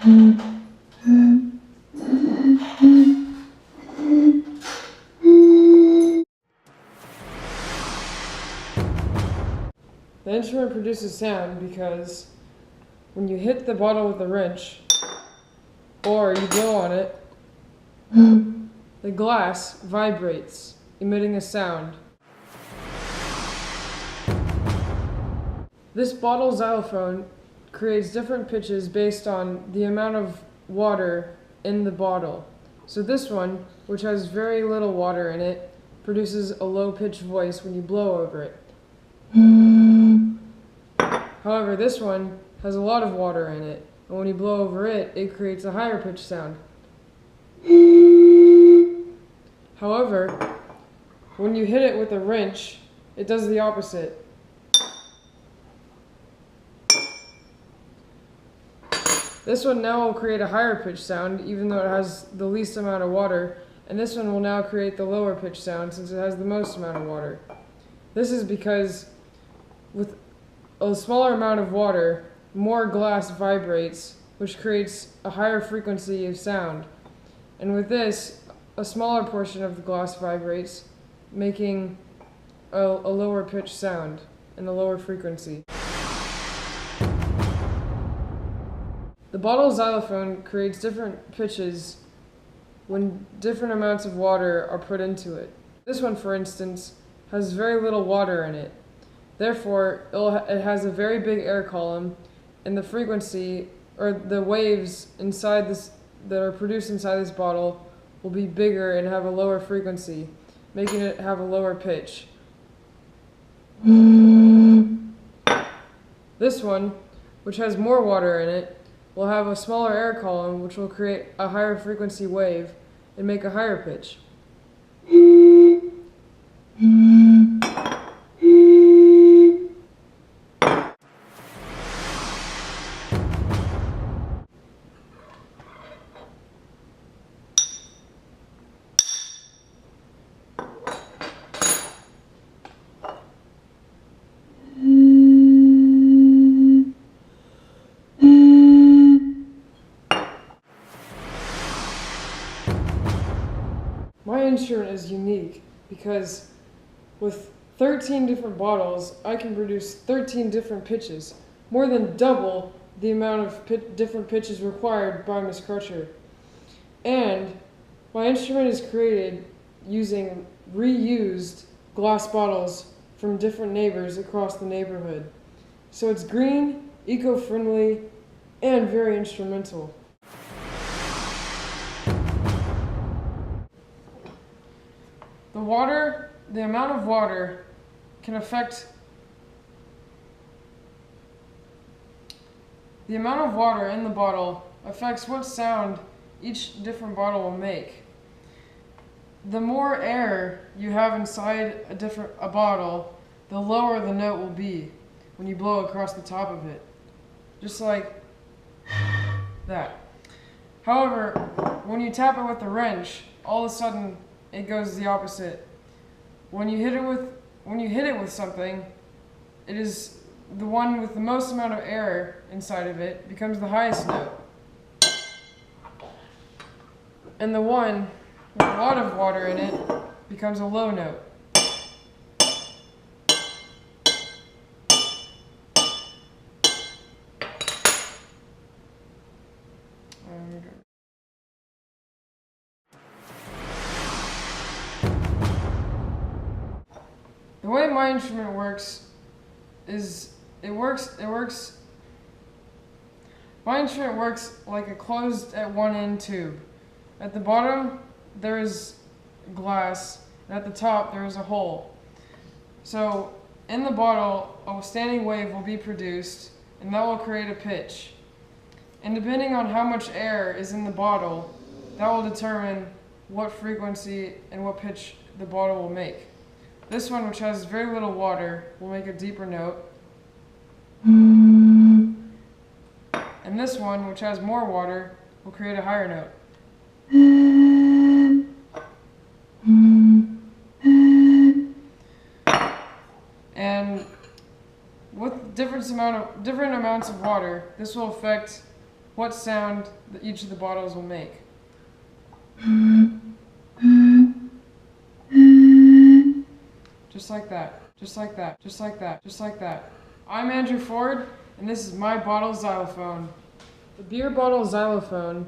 The instrument produces sound because when you hit the bottle with a wrench, or you blow on it, the glass vibrates, emitting a sound. This bottle xylophone creates different pitches based on the amount of water in the bottle. So this one, which has very little water in it, produces a low-pitched voice when you blow over it. However, this one has a lot of water in it, and when you blow over it, it creates a higher pitched sound. However, when you hit it with a wrench, it does the opposite. This one now will create a higher pitched sound, even though it has the least amount of water, and this one will now create the lower pitched sound since it has the most amount of water. This is because with a smaller amount of water, more glass vibrates, which creates a higher frequency of sound. And with this, a smaller portion of the glass vibrates, making a lower pitched sound and a lower frequency. The bottle xylophone creates different pitches when different amounts of water are put into it. This one, for instance, has very little water in it. Therefore, it has a very big air column, and the frequency, or the waves inside this that are produced inside this bottle, will be bigger and have a lower frequency, making it have a lower pitch. This one, which has more water in it, will have a smaller air column, which will create a higher frequency wave and make a higher pitch. My instrument is unique because with 13 different bottles, I can produce 13 different pitches, more than double the amount of different pitches required by Miss Crutcher. And my instrument is created using reused glass bottles from different neighbors across the neighborhood. So it's green, eco-friendly, and very instrumental. The amount of water can affect the amount of water in the bottle affects what sound each different bottle will make. The more air you have inside a bottle, the lower the note will be when you blow across the top of it. Just like that. However, when you tap it with a wrench, all of a sudden it goes the opposite. When you hit it with something, it is the one with the most amount of air inside of it becomes the highest note. And the one with a lot of water in it becomes a low note. The way my instrument works is my instrument works like a closed at one end tube. At the bottom there is glass, and at the top there is a hole. So in the bottle, a standing wave will be produced, and that will create a pitch. And depending on how much air is in the bottle, that will determine what frequency and what pitch the bottle will make. This one, which has very little water, will make a deeper note. And this one, which has more water, will create a higher note. And with different amounts of water, this will affect what sound that each of the bottles will make. Just like that, just like that, just like that, just like that. I'm Andrew Ford, and this is my bottle xylophone. The beer bottle xylophone